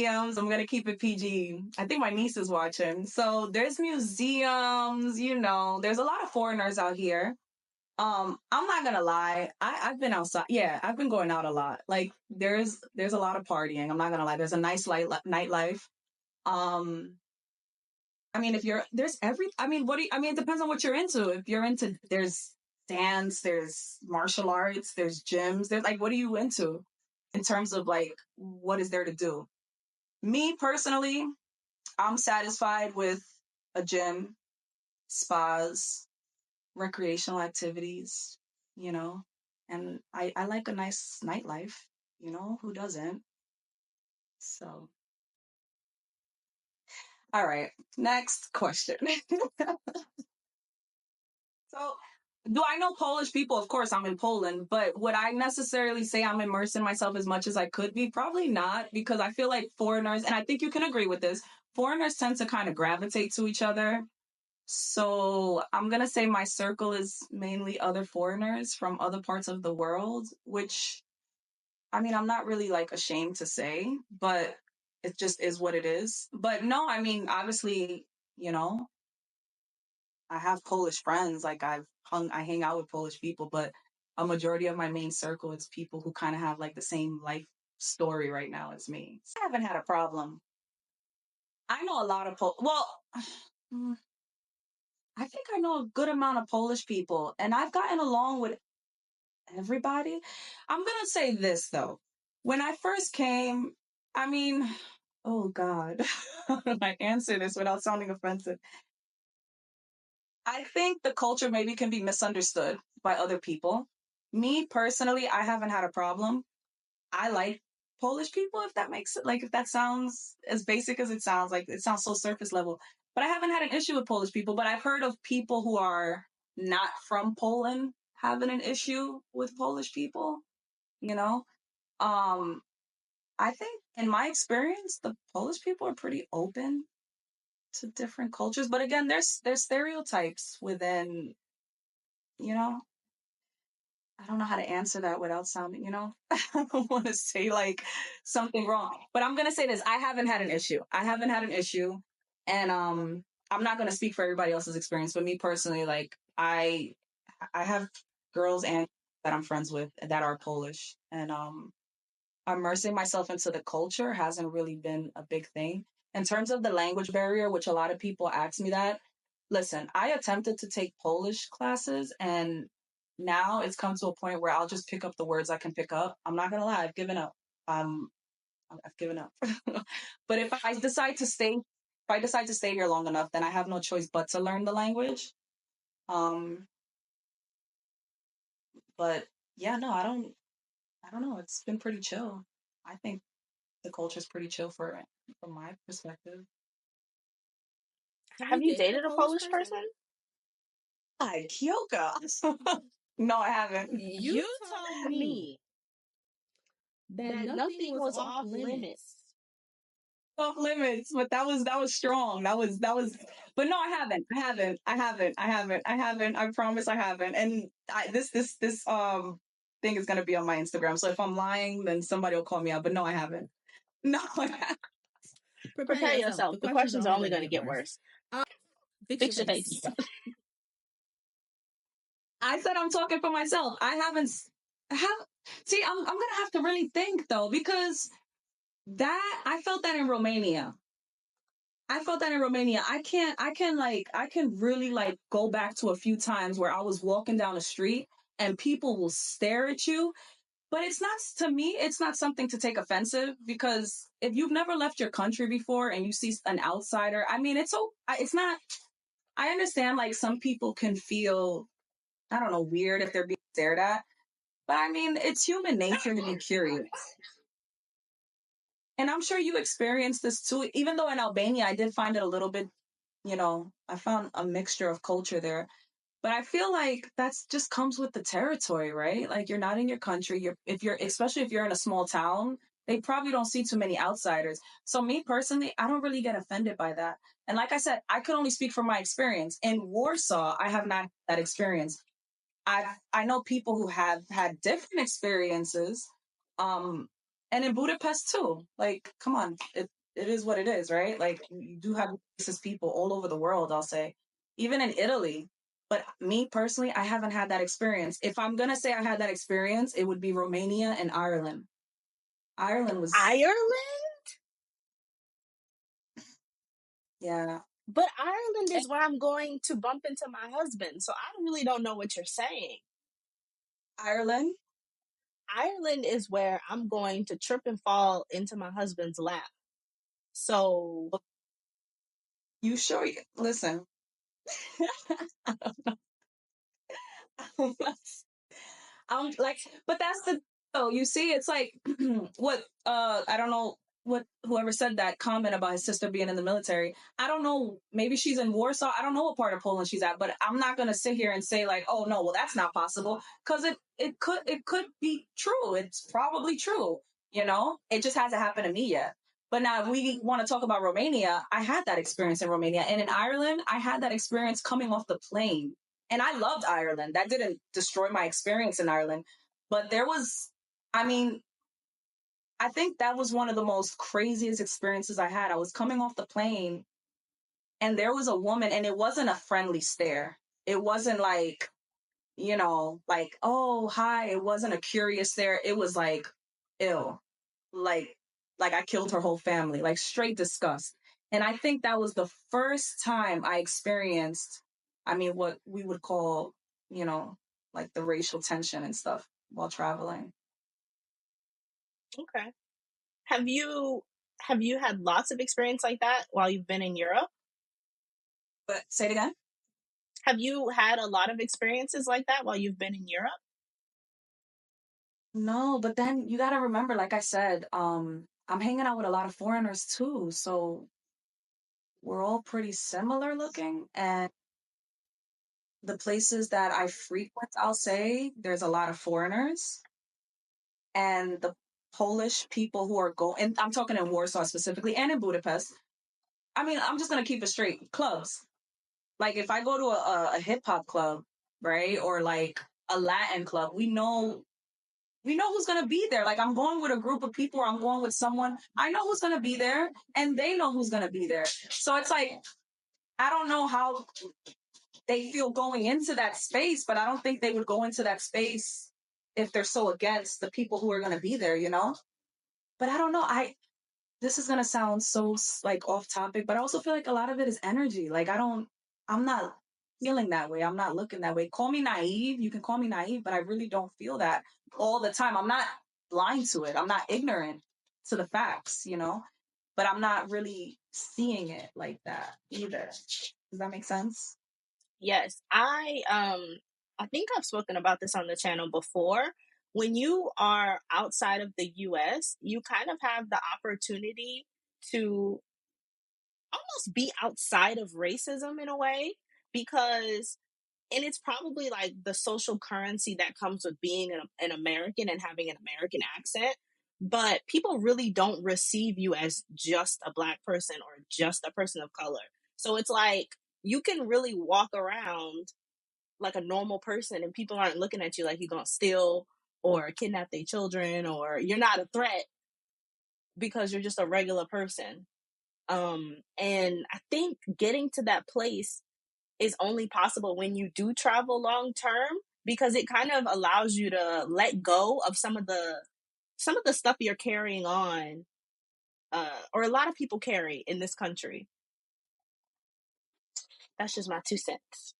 museums. I'm going to keep it PG. I think my niece is watching. So there's museums, there's a lot of foreigners out here. I'm not gonna lie. I've been outside. Yeah, I've been going out a lot. Like there's a lot of partying. I'm not gonna lie. There's a nice nightlife. Um, I mean, if you're there's every. I mean, it depends on what you're into. If you're into, there's dance, there's martial arts, there's gyms. There's like, what are you into in terms of like what is there to do? Me personally, I'm satisfied with a gym, spas, recreational activities, you know, and I like a nice nightlife, who doesn't? So, all right, next question. So, do I know Polish people? Of course, I'm in Poland, but would I necessarily say I'm immersing myself as much as I could be? Probably not, because I feel like foreigners, and I think you can agree with this, foreigners tend to kind of gravitate to each other. So I'm going to say my circle is mainly other foreigners from other parts of the world, which, I mean, I'm not really like ashamed to say, but it just is what it is. But no, I mean, obviously, you know, I have Polish friends. Like I hang out with Polish people, but a majority of my main circle is people who kind of have like the same life story right now as me. So I haven't had a problem. I know a lot of well, I think I know a good amount of Polish people, and I've gotten along with everybody. I'm gonna say this though. When I first came, I mean, oh God, how do I answer this without sounding offensive? I think the culture maybe can be misunderstood by other people. Me personally, I haven't had a problem. I like Polish people, if that makes it like if that sounds as basic as it sounds, like it sounds so surface level. But I haven't had an issue with Polish people, but I've heard of people who are not from Poland having an issue with Polish people, you know? Um, I think in my experience, the Polish people are pretty open to different cultures. But again, there's stereotypes within, you know, I don't know how to answer that without sounding, I don't want to say like something wrong. But I'm gonna say this. I haven't had an issue. I haven't had an issue. And I'm not gonna speak for everybody else's experience, but me personally, like I have girls and that I'm friends with that are Polish. And immersing myself into the culture hasn't really been a big thing. In terms of the language barrier, which a lot of people ask me that, listen, I attempted to take Polish classes and now it's come to a point where I'll just pick up the words I can pick up. I'm not gonna lie, I've given up. Um, I've given up. But if I decide to stay here long enough, then I have no choice but to learn the language. Um, but yeah, no, I don't know. It's been pretty chill. I think the culture's pretty chill from my perspective. Have you dated a Polish person? Hi, Keyoka. No, I haven't. You told me that nothing was off limits. Off limits, but that was strong. But no, I haven't. I promise I haven't. And this thing is gonna be on my Instagram. So if I'm lying, then somebody will call me out. But no, I haven't. No, I haven't. Prepare yourself. The questions are only going to get worse. Fix your face. I said I'm talking for myself. I haven't. See, I'm gonna have to really think though, because I felt that in Romania. I can really like go back to a few times where I was walking down the street and people will stare at you. But it's not, to me, it's not something to take offensive, because if you've never left your country before and you see an outsider, I mean, it's not, I understand like some people can feel, I don't know, weird if they're being stared at, but I mean, it's human nature to be curious. And I'm sure you experienced this too, even though in Albania, I did find it a little bit, I found a mixture of culture there. But I feel like that's just comes with the territory, right? Like you're not in your country. Especially if you're in a small town, they probably don't see too many outsiders. So me personally, I don't really get offended by that. And like I said, I could only speak from my experience. In Warsaw, I have not had that experience. I know people who have had different experiences. And in Budapest too. Like, come on. it is what it is, right? Like you do have racist people all over the world, I'll say, even in Italy. But me personally, I haven't had that experience. If I'm gonna say I had that experience, it would be Romania and Ireland. Ireland was yeah. But Ireland is where I'm going to bump into my husband, so I really don't know what you're saying. Ireland is where I'm going to trip and fall into my husband's lap. So you sure? Listen. Like, but that's the you see, it's like what I don't know what whoever said that comment about his sister being in the military. I don't know, maybe she's in Warsaw. I don't know what part of Poland she's at, but I'm not gonna sit here and say like, oh no, well that's not possible, because it could be true. It's probably true. It just hasn't happened to me yet. But now, if we want to talk about Romania, I had that experience in Romania, and in Ireland, I had that experience coming off the plane. And I loved Ireland. That didn't destroy my experience in Ireland. But I mean, I think that was one of the most craziest experiences I had. I was coming off the plane and there was a woman, and it wasn't a friendly stare. It wasn't like, like, oh, hi. It wasn't a curious stare. It was like, ew. Like, like I killed her whole family, like straight disgust. And I think that was the first time I experienced, I mean, what we would call, you know, like the racial tension and stuff while traveling. Okay. Have you had lots of experience like that while you've been in Europe? But say it again. Have you had a lot of experiences like that while you've been in Europe? No, but then you got to remember, like I said, I'm hanging out with a lot of foreigners too. So we're all pretty similar looking. And the places that I frequent, I'll say there's a lot of foreigners. And the Polish people who are going, and I'm talking in Warsaw specifically and in Budapest. I mean, I'm just going to keep it straight. Clubs. Like if I go to a hip hop club, right? Or like a Latin club, we know who's going to be there. Like I'm going with a group of people, or I'm going with someone. I know who's going to be there, and they know who's going to be there. So it's like, I don't know how they feel going into that space, but I don't think they would go into that space if they're so against the people who are going to be there. But I don't know. This is going to sound so like off topic, but I also feel like a lot of it is energy. Like I'm not feeling that way. I'm not looking that way. Call me naive. You can call me naive, but I really don't feel that all the time. I'm not blind to it. I'm not ignorant to the facts, but I'm not really seeing it like that either. Does that make sense? Yes. I think I've spoken about this on the channel before. When you are outside of the US, you kind of have the opportunity to almost be outside of racism in a way, because and it's probably like the social currency that comes with being an American and having an American accent. But people really don't receive you as just a Black person or just a person of color. So it's like you can really walk around like a normal person and people aren't looking at you like you're going to steal or kidnap their children or you're not a threat because you're just a regular person. And I think getting to that place is only possible when you do travel long term, because it kind of allows you to let go of some of the stuff you're carrying on, or a lot of people carry in this country. That's just my 2 cents.